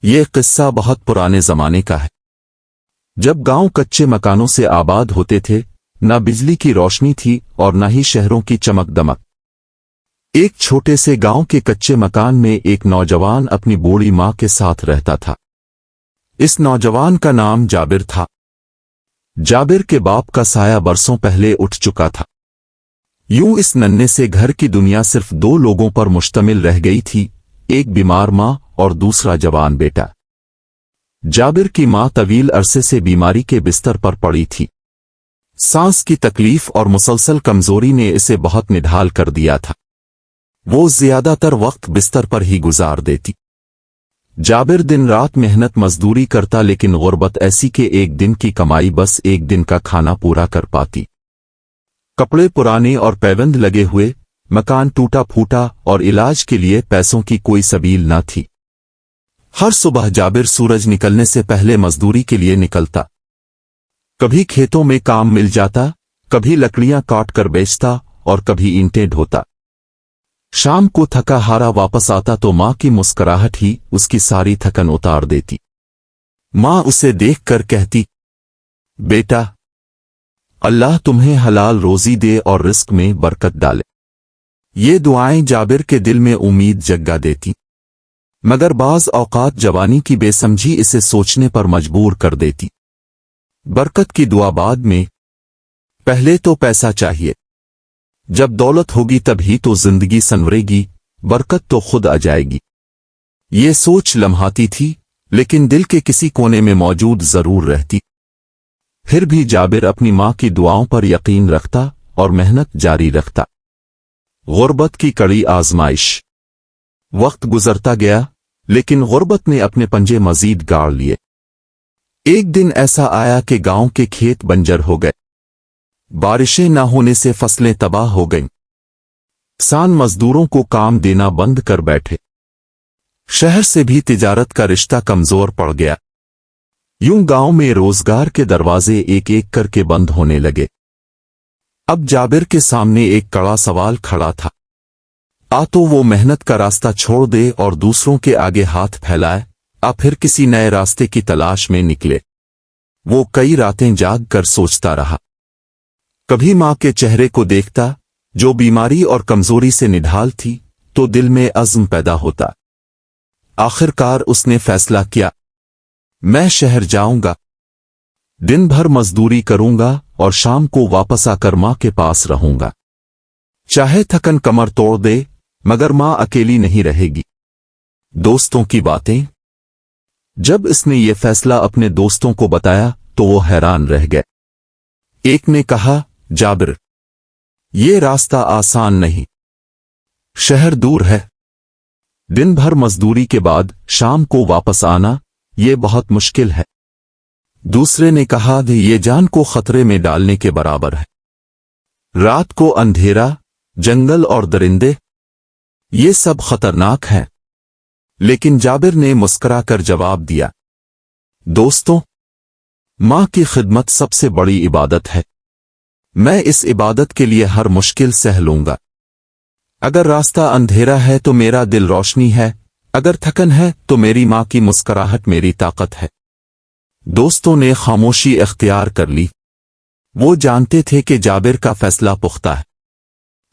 یہ قصہ بہت پرانے زمانے کا ہے، جب گاؤں کچے مکانوں سے آباد ہوتے تھے، نہ بجلی کی روشنی تھی اور نہ ہی شہروں کی چمک دمک۔ ایک چھوٹے سے گاؤں کے کچے مکان میں ایک نوجوان اپنی بوڑھی ماں کے ساتھ رہتا تھا۔ اس نوجوان کا نام جابر تھا۔ جابر کے باپ کا سایہ برسوں پہلے اٹھ چکا تھا۔ یوں اس ننھے سے گھر کی دنیا صرف دو لوگوں پر مشتمل رہ گئی تھی، ایک بیمار ماں اور دوسرا جوان بیٹا۔ جابر کی ماں طویل عرصے سے بیماری کے بستر پر پڑی تھی۔ سانس کی تکلیف اور مسلسل کمزوری نے اسے بہت نڈھال کر دیا تھا۔ وہ زیادہ تر وقت بستر پر ہی گزار دیتی۔ جابر دن رات محنت مزدوری کرتا، لیکن غربت ایسی کہ ایک دن کی کمائی بس ایک دن کا کھانا پورا کر پاتی۔ کپڑے پرانے اور پیوند لگے ہوئے، مکان ٹوٹا پھوٹا اور علاج کے لیے پیسوں کی کوئی سبیل نہ تھی۔ ہر صبح جابر سورج نکلنے سے پہلے مزدوری کے لیے نکلتا۔ کبھی کھیتوں میں کام مل جاتا، کبھی لکڑیاں کاٹ کر بیچتا اور کبھی اینٹیں ڈھوتا۔ شام کو تھکا ہارا واپس آتا تو ماں کی مسکراہٹ ہی اس کی ساری تھکن اتار دیتی۔ ماں اسے دیکھ کر کہتی، بیٹا، اللہ تمہیں حلال روزی دے اور رزق میں برکت ڈالے۔ یہ دعائیں جابر کے دل میں امید جگا دیتی، مگر بعض اوقات جوانی کی بے سمجھی اسے سوچنے پر مجبور کر دیتی۔ برکت کی دعا بعد میں، پہلے تو پیسہ چاہیے، جب دولت ہوگی تب ہی تو زندگی سنورے گی، برکت تو خود آ جائے گی۔ یہ سوچ لمحاتی تھی، لیکن دل کے کسی کونے میں موجود ضرور رہتی۔ پھر بھی جابر اپنی ماں کی دعاؤں پر یقین رکھتا اور محنت جاری رکھتا۔ غربت کی کڑی آزمائش۔ وقت گزرتا گیا، لیکن غربت نے اپنے پنجے مزید گاڑ لیے۔ ایک دن ایسا آیا کہ گاؤں کے کھیت بنجر ہو گئے۔ بارشیں نہ ہونے سے فصلیں تباہ ہو گئیں۔ کسان مزدوروں کو کام دینا بند کر بیٹھے۔ شہر سے بھی تجارت کا رشتہ کمزور پڑ گیا۔ یوں گاؤں میں روزگار کے دروازے ایک ایک کر کے بند ہونے لگے۔ اب جابر کے سامنے ایک کڑا سوال کھڑا تھا۔ تو وہ محنت کا راستہ چھوڑ دے اور دوسروں کے آگے ہاتھ پھیلائے، پھر کسی نئے راستے کی تلاش میں نکلے۔ وہ کئی راتیں جاگ کر سوچتا رہا۔ کبھی ماں کے چہرے کو دیکھتا جو بیماری اور کمزوری سے نڈھال تھی، تو دل میں عزم پیدا ہوتا۔ آخر کار اس نے فیصلہ کیا، میں شہر جاؤں گا، دن بھر مزدوری کروں گا اور شام کو واپس آ کر ماں کے پاس رہوں گا۔ چاہے تھکن کمر توڑ دے، مگر ماں اکیلی نہیں رہے گی۔ دوستوں کی باتیں۔ جب اس نے یہ فیصلہ اپنے دوستوں کو بتایا تو وہ حیران رہ گئے۔ ایک نے کہا، جابر، یہ راستہ آسان نہیں، شہر دور ہے، دن بھر مزدوری کے بعد شام کو واپس آنا، یہ بہت مشکل ہے۔ دوسرے نے کہا، یہ جان کو خطرے میں ڈالنے کے برابر ہے۔ رات کو اندھیرا، جنگل اور درندے، یہ سب خطرناک ہیں۔ لیکن جابر نے مسکرا کر جواب دیا، دوستوں، ماں کی خدمت سب سے بڑی عبادت ہے۔ میں اس عبادت کے لیے ہر مشکل سہ لوں گا۔ اگر راستہ اندھیرا ہے تو میرا دل روشنی ہے، اگر تھکن ہے تو میری ماں کی مسکراہٹ میری طاقت ہے۔ دوستوں نے خاموشی اختیار کر لی۔ وہ جانتے تھے کہ جابر کا فیصلہ پختہ ہے۔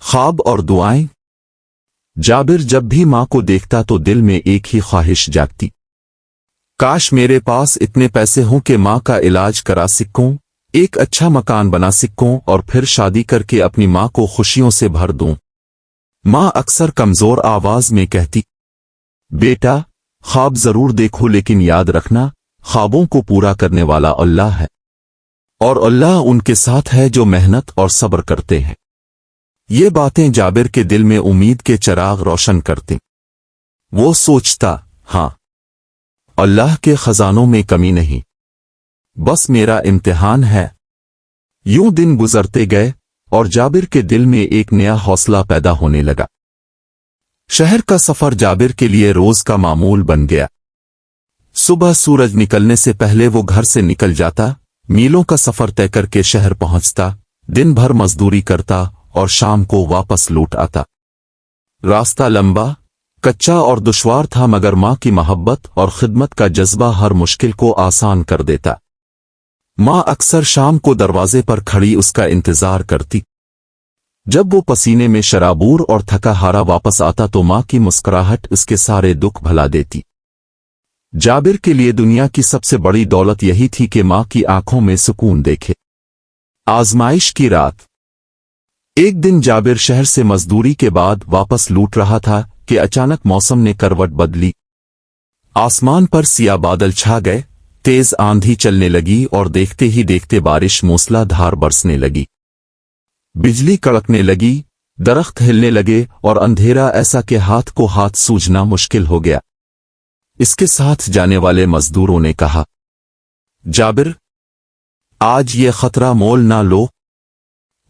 خواب اور دعائیں۔ جابر جب بھی ماں کو دیکھتا تو دل میں ایک ہی خواہش جاگتی، کاش میرے پاس اتنے پیسے ہوں کہ ماں کا علاج کرا سکوں، ایک اچھا مکان بنا سکوں اور پھر شادی کر کے اپنی ماں کو خوشیوں سے بھر دوں۔ ماں اکثر کمزور آواز میں کہتی، بیٹا، خواب ضرور دیکھو، لیکن یاد رکھنا، خوابوں کو پورا کرنے والا اللہ ہے، اور اللہ ان کے ساتھ ہے جو محنت اور صبر کرتے ہیں۔ یہ باتیں جابر کے دل میں امید کے چراغ روشن کرتی۔ وہ سوچتا، ہاں، اللہ کے خزانوں میں کمی نہیں، بس میرا امتحان ہے۔ یوں دن گزرتے گئے اور جابر کے دل میں ایک نیا حوصلہ پیدا ہونے لگا۔ شہر کا سفر جابر کے لیے روز کا معمول بن گیا۔ صبح سورج نکلنے سے پہلے وہ گھر سے نکل جاتا، میلوں کا سفر طے کر کے شہر پہنچتا، دن بھر مزدوری کرتا اور شام کو واپس لوٹ آتا۔ راستہ لمبا، कच्चा और दुश्वार था, मगर माँ की मोहब्बत और खिदमत का जज्बा हर मुश्किल को आसान कर देता। माँ अक्सर शाम को दरवाजे पर खड़ी उसका इंतजार करती। जब वो पसीने में शराबूर और थका हारा वापस आता तो माँ की मुस्कुराहट उसके सारे दुख भुला देती। जाबिर के लिए दुनिया की सबसे बड़ी दौलत यही थी कि माँ की आंखों में सुकून देखे। आजमाइश की रात। एक दिन जाबिर शहर से मजदूरी के बाद वापस लौट रहा था कि अचानक मौसम ने करवट बदली। आसमान पर सिया बादल छा गए, तेज आंधी चलने लगी और देखते ही देखते बारिश मूसलाधार बरसने लगी। बिजली कड़कने लगी, दरख्त हिलने लगे और अंधेरा ऐसा कि हाथ को हाथ सूझना मुश्किल हो गया। इसके साथ जाने वाले मजदूरों ने कहा, जाबिर, आज ये खतरा मोल ना लो,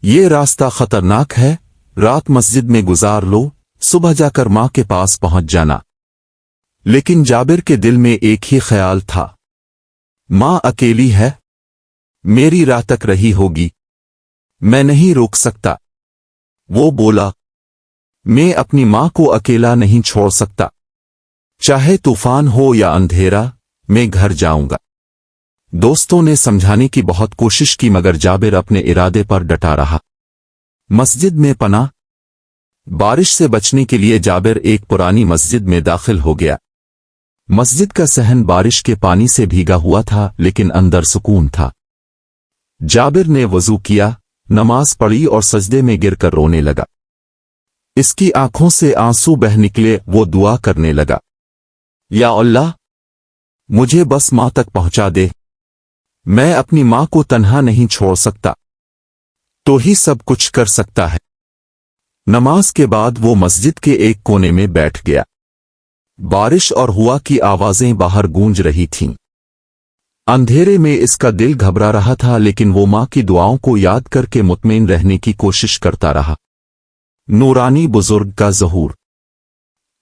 ये रास्ता खतरनाक है, रात मस्जिद में गुजार लो, सुबह जाकर माँ के पास पहुंच जाना। लेकिन जाबिर के दिल में एक ही ख्याल था, माँ अकेली है, मेरी राह तक रही होगी, मैं नहीं रोक सकता। वो बोला, मैं अपनी माँ को अकेला नहीं छोड़ सकता, चाहे तूफान हो या अंधेरा, मैं घर जाऊंगा। दोस्तों ने समझाने की बहुत कोशिश की, मगर जाबिर अपने इरादे पर डटा रहा। मस्जिद में पनाह। बारिश से बचने के लिए जाबिर एक पुरानी मस्जिद में दाखिल हो गया। मस्जिद का सहन बारिश के पानी से भीगा हुआ था, लेकिन अंदर सुकून था। जाबिर ने वजू किया, नमाज पढ़ी और सजदे में गिरकर रोने लगा। इसकी आंखों से आंसू बह निकले। वो दुआ करने लगा, या अल्लाह, मुझे बस माँ तक पहुंचा दे, मैं अपनी माँ को तन्हा नहीं छोड़ सकता, तो ही सब कुछ कर सकता है। नमाज के बाद वो मस्जिद के एक कोने में बैठ गया। बारिश और हवा की आवाजें बाहर गूंज रही थीं। अंधेरे में इसका दिल घबरा रहा था, लेकिन वो माँ की दुआओं को याद करके मुतमईन रहने की कोशिश करता रहा। नूरानी बुजुर्ग का ज़हूर।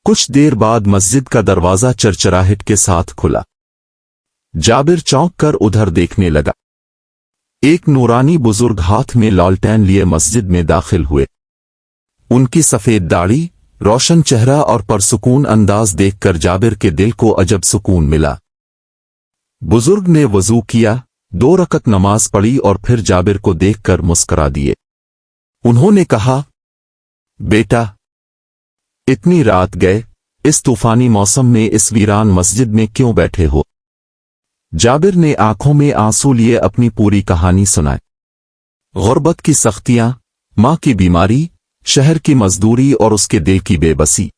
कुछ देर बाद मस्जिद का दरवाजा चरचराहट के साथ खुला। जाबिर चौंक कर उधर देखने लगा। एक नूरानी बुजुर्ग हाथ में लालटेन लिए मस्जिद में दाखिल हुए। उनकी सफेद दाढ़ी, रोशन चेहरा और परसुकून अंदाज देखकर जाबिर के दिल को अजब सुकून मिला। बुजुर्ग ने वजू किया, 2 रकत नमाज पढ़ी और फिर जाबिर को देखकर मुस्करा दिए। उन्होंने कहा, बेटा, इतनी रात गए, इस तूफानी मौसम में इस वीरान मस्जिद में क्यों बैठे हो? जाबिर ने आंखों में आंसू लिए अपनी पूरी कहानी सुनाई। गुर्बत की सख्तियां, माँ की बीमारी, शहर की मजदूरी और उसके दिल की बेबसी,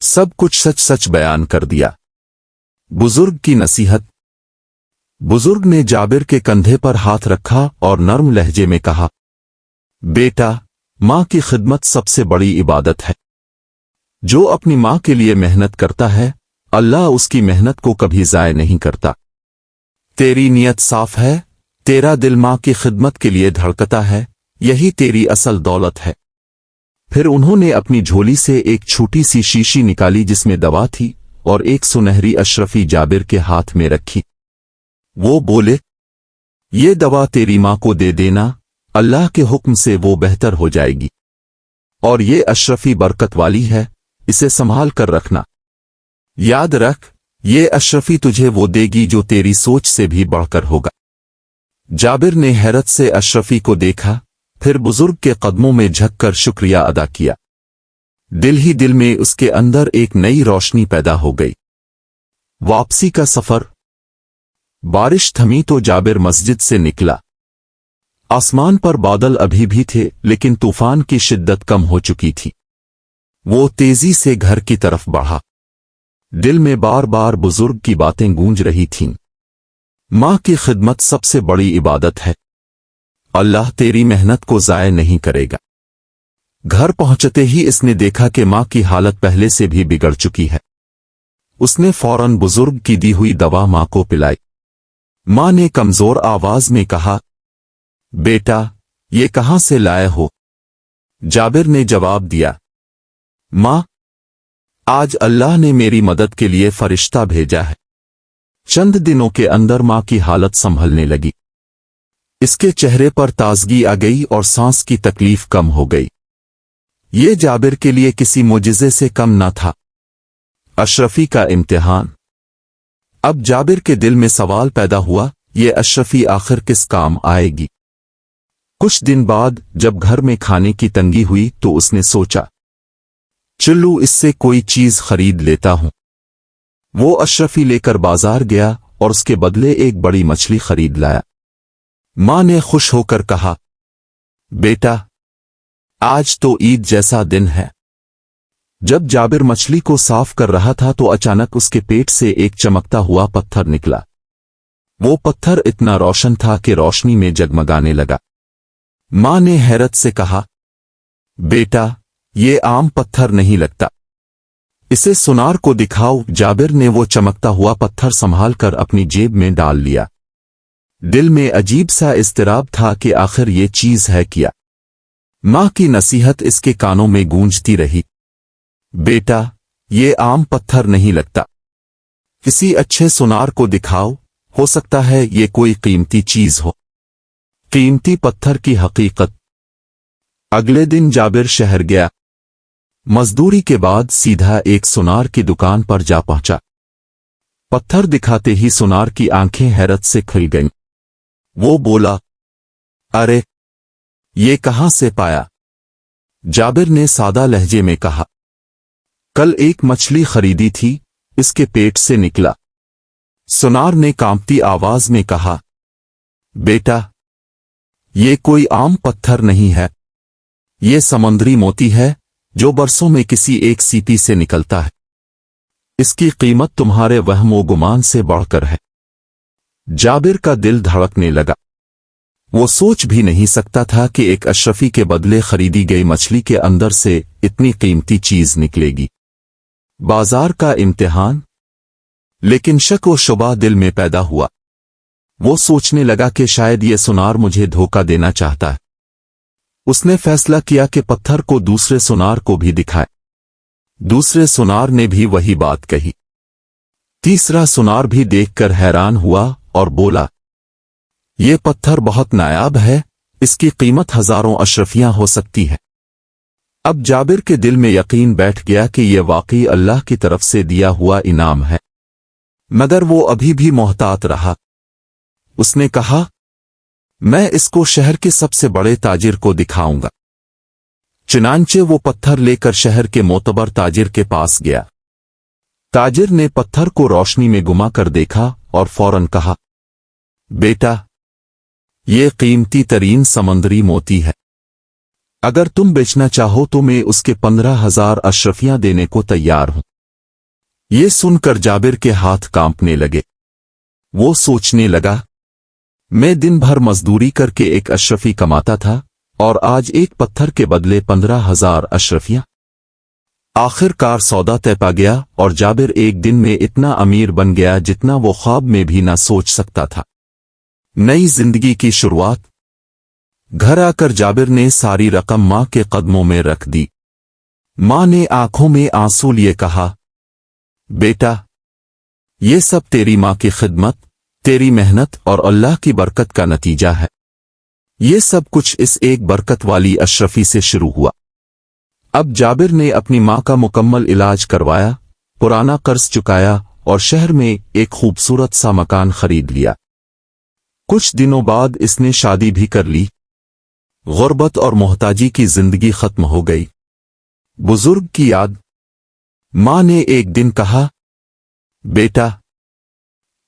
सब कुछ सच सच बयान कर दिया। बुजुर्ग की नसीहत। बुजुर्ग ने जाबिर के कंधे पर हाथ रखा और नर्म लहजे में कहा, बेटा, माँ की खिदमत सबसे बड़ी इबादत है। जो अपनी माँ के लिए मेहनत करता है, अल्लाह उसकी मेहनत को कभी ज़ाय नहीं करता। तेरी नीयत साफ है, तेरा दिल माँ की खिदमत के लिए धड़कता है, यही तेरी असल दौलत है। फिर उन्होंने अपनी झोली से एक छोटी सी शीशी निकाली जिसमें दवा थी और एक सुनहरी अशरफी जाबिर के हाथ में रखी। वो बोले, ये दवा तेरी माँ को दे देना, अल्लाह के हुक्म से वो बेहतर हो जाएगी। और ये अशरफी बरकत वाली है, इसे संभाल कर रखना। याद रख, ये अशरफी तुझे वो देगी जो तेरी सोच से भी बढ़कर होगा। जाबिर ने हैरत से अशरफी को देखा, फिर बुजुर्ग के कदमों में झुककर शुक्रिया अदा किया। दिल ही दिल में उसके अंदर एक नई रोशनी पैदा हो गई। वापसी का सफर। बारिश थमी तो जाबिर मस्जिद से निकला। आसमान पर बादल अभी भी थे, लेकिन तूफान की शिद्दत कम हो चुकी थी। वो तेजी से घर की तरफ बढ़ा। दिल में बार बार बुजुर्ग की बातें गूंज रही थीं। माँ की खिदमत सबसे बड़ी इबादत है, अल्लाह तेरी मेहनत को ज़ाय नहीं करेगा। घर पहुंचते ही इसने देखा कि माँ की हालत पहले से भी बिगड़ चुकी है। उसने फौरन बुजुर्ग की दी हुई दवा माँ को पिलाई। माँ ने कमजोर आवाज में कहा, बेटा, ये कहां से लाए हो? जाबिर ने जवाब दिया, माँ, आज अल्लाह ने मेरी मदद के लिए फरिश्ता भेजा है। चंद दिनों के अंदर माँ की हालत संभलने लगी। इसके चेहरे पर ताजगी आ गई और सांस की तकलीफ कम हो गई। ये जाबिर के लिए किसी मोजिज़े से कम न था। अशरफी का इम्तिहान। अब जाबिर के दिल में सवाल पैदा हुआ, ये अशरफी आखिर किस काम आएगी। कुछ दिन बाद जब घर में खाने की तंगी हुई तो उसने सोचा, चलो इससे कोई चीज खरीद लेता हूं। वो अशरफी लेकर बाजार गया और उसके बदले एक बड़ी मछली खरीद लाया। मां ने खुश होकर कहा, बेटा आज तो ईद जैसा दिन है। जब जाबिर मछली को साफ कर रहा था तो अचानक उसके पेट से एक चमकता हुआ पत्थर निकला। वो पत्थर इतना रोशन था कि रोशनी में जगमगाने लगा। मां ने हैरत से कहा, बेटा ये आम पत्थर नहीं लगता, इसे सुनार को दिखाओ। जाबिर ने वो चमकता हुआ पत्थर संभाल कर अपनी जेब में डाल लिया। दिल में अजीब सा इज़्तिराब था कि आखिर ये चीज है क्या। मां की नसीहत इसके कानों में गूंजती रही, बेटा ये आम पत्थर नहीं लगता, किसी अच्छे सुनार को दिखाओ, हो सकता है ये कोई कीमती चीज हो। कीमती पत्थर की हकीकत। अगले दिन जाबिर शहर गया। मजदूरी के बाद सीधा एक सुनार की दुकान पर जा पहुंचा। पत्थर दिखाते ही सुनार की आंखें हैरत से खुल गईं। वो बोला, अरे ये कहां से पाया। जाबिर ने सादा लहजे में कहा, कल एक मछली खरीदी थी, इसके पेट से निकला। सुनार ने कांपती आवाज में कहा, बेटा ये कोई आम पत्थर नहीं है, ये समुद्री मोती है जो बरसों में किसी एक सीपी से निकलता है। इसकी कीमत तुम्हारे वहमो गुमान से बढ़कर है। जाबिर का दिल धड़कने लगा। वो सोच भी नहीं सकता था कि एक अशरफी के बदले खरीदी गई मछली के अंदर से इतनी कीमती चीज निकलेगी। बाजार का इम्तिहान। लेकिन शक व शुबा दिल में पैदा हुआ। वो सोचने लगा कि शायद ये सुनार मुझे धोखा देना चाहता है। उसने फैसला किया कि पत्थर को दूसरे सुनार को भी दिखाए। दूसरे सुनार ने भी वही बात कही। तीसरा सुनार भी देखकर हैरान हुआ और बोला, ये पत्थर बहुत नायाब है, इसकी कीमत हजारों अशरफियां हो सकती है। अब जाबिर के दिल में यकीन बैठ गया कि यह वाकई अल्लाह की तरफ से दिया हुआ इनाम है। मगर वो अभी भी मोहतात रहा। उसने कहा, मैं इसको शहर के सबसे बड़े ताजिर को दिखाऊंगा। चुनांचे वो पत्थर लेकर शहर के मोतबर ताजिर के पास गया। ताजिर ने पत्थर को रोशनी में घुमा कर देखा और फौरन कहा, बेटा ये कीमती तरीन समुद्री मोती है, अगर तुम बेचना चाहो तो मैं उसके 15,000 अशरफियां देने को तैयार हूं। ये सुनकर जाबिर के हाथ कांपने लगे। वो सोचने लगा, मैं दिन भर मजदूरी करके एक अशरफी कमाता था और आज एक पत्थर के बदले 15,000 अशरफियां। आखिरकार सौदा तय पा गया और जाबिर एक दिन में इतना अमीर बन गया जितना वो ख्वाब में भी ना सोच सकता था। नई जिंदगी की शुरुआत। घर आकर जाबिर ने सारी रकम मां के कदमों में रख दी। मां ने आंखों में आंसू लिए कहा, बेटा ये सब तेरी मां की खिदमत, तेरी मेहनत और अल्लाह की बरकत का नतीजा है। ये सब कुछ इस एक बरकत वाली अशरफी से शुरू हुआ। अब जाबिर ने अपनी मां का मुकम्मल इलाज करवाया, पुराना कर्ज चुकाया और शहर में एक खूबसूरत सा मकान खरीद लिया। कुछ दिनों बाद इसने शादी भी कर ली। गुर्बत और मोहताजी की जिंदगी खत्म हो गई। बुजुर्ग की याद। मां ने एक दिन कहा, बेटा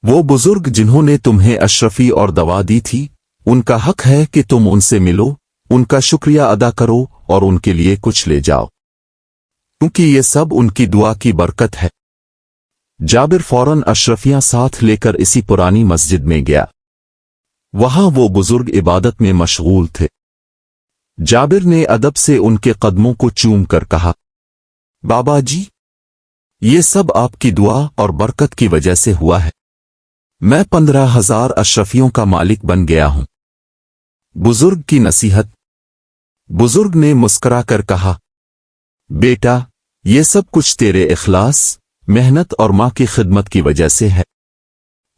वो बुजुर्ग जिन्होंने तुम्हें अशरफी और दवा दी थी, उनका हक है कि तुम उनसे मिलो, उनका शुक्रिया अदा करो और उनके लिए कुछ ले जाओ, क्योंकि ये सब उनकी दुआ की बरकत है। जाबिर फौरन अशरफियां साथ लेकर इसी पुरानी मस्जिद में गया। वहां वो बुजुर्ग इबादत में मशगूल थे। जाबिर ने अदब से उनके कदमों को चूम कर कहा, बाबा जी ये सब आपकी दुआ और बरकत की वजह से हुआ है। मैं 15,000 अशरफियों का मालिक बन गया हूं। बुजुर्ग की नसीहत। बुजुर्ग ने मुस्कुराकर कहा, बेटा ये सब कुछ तेरे इखलास, मेहनत और मां की खिदमत की वजह से है।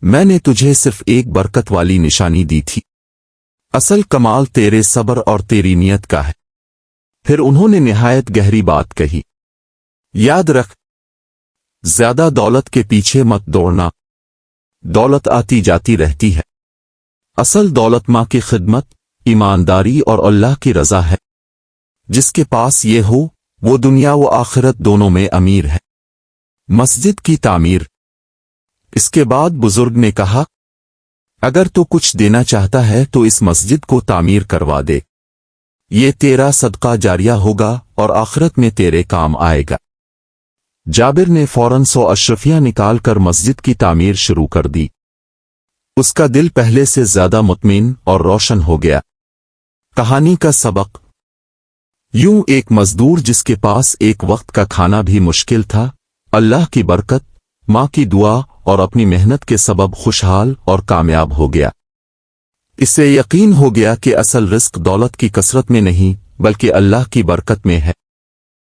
मैंने तुझे सिर्फ एक बरकत वाली निशानी दी थी, असल कमाल तेरे सब्र और तेरी नियत का है। फिर उन्होंने निहायत गहरी बात कही, याद रख زیادہ دولت کے پیچھے مت دوڑنا، دولت آتی جاتی رہتی ہے، اصل دولت ماں کی خدمت، ایمانداری اور اللہ کی رضا ہے۔ جس کے پاس یہ ہو وہ دنیا و آخرت دونوں میں امیر ہے۔ مسجد کی تعمیر۔ اس کے بعد بزرگ نے کہا، اگر تو کچھ دینا چاہتا ہے تو اس مسجد کو تعمیر کروا دے، یہ تیرا صدقہ جاریہ ہوگا اور آخرت میں تیرے کام آئے گا۔ جابر نے فوراً 100 اشرفیاں نکال کر مسجد کی تعمیر شروع کر دی۔ اس کا دل پہلے سے زیادہ مطمئن اور روشن ہو گیا۔ کہانی کا سبق۔ یوں ایک مزدور جس کے پاس ایک وقت کا کھانا بھی مشکل تھا، اللہ کی برکت، ماں کی دعا اور اپنی محنت کے سبب خوشحال اور کامیاب ہو گیا۔ اسے یقین ہو گیا کہ اصل رزق دولت کی کثرت میں نہیں بلکہ اللہ کی برکت میں ہے۔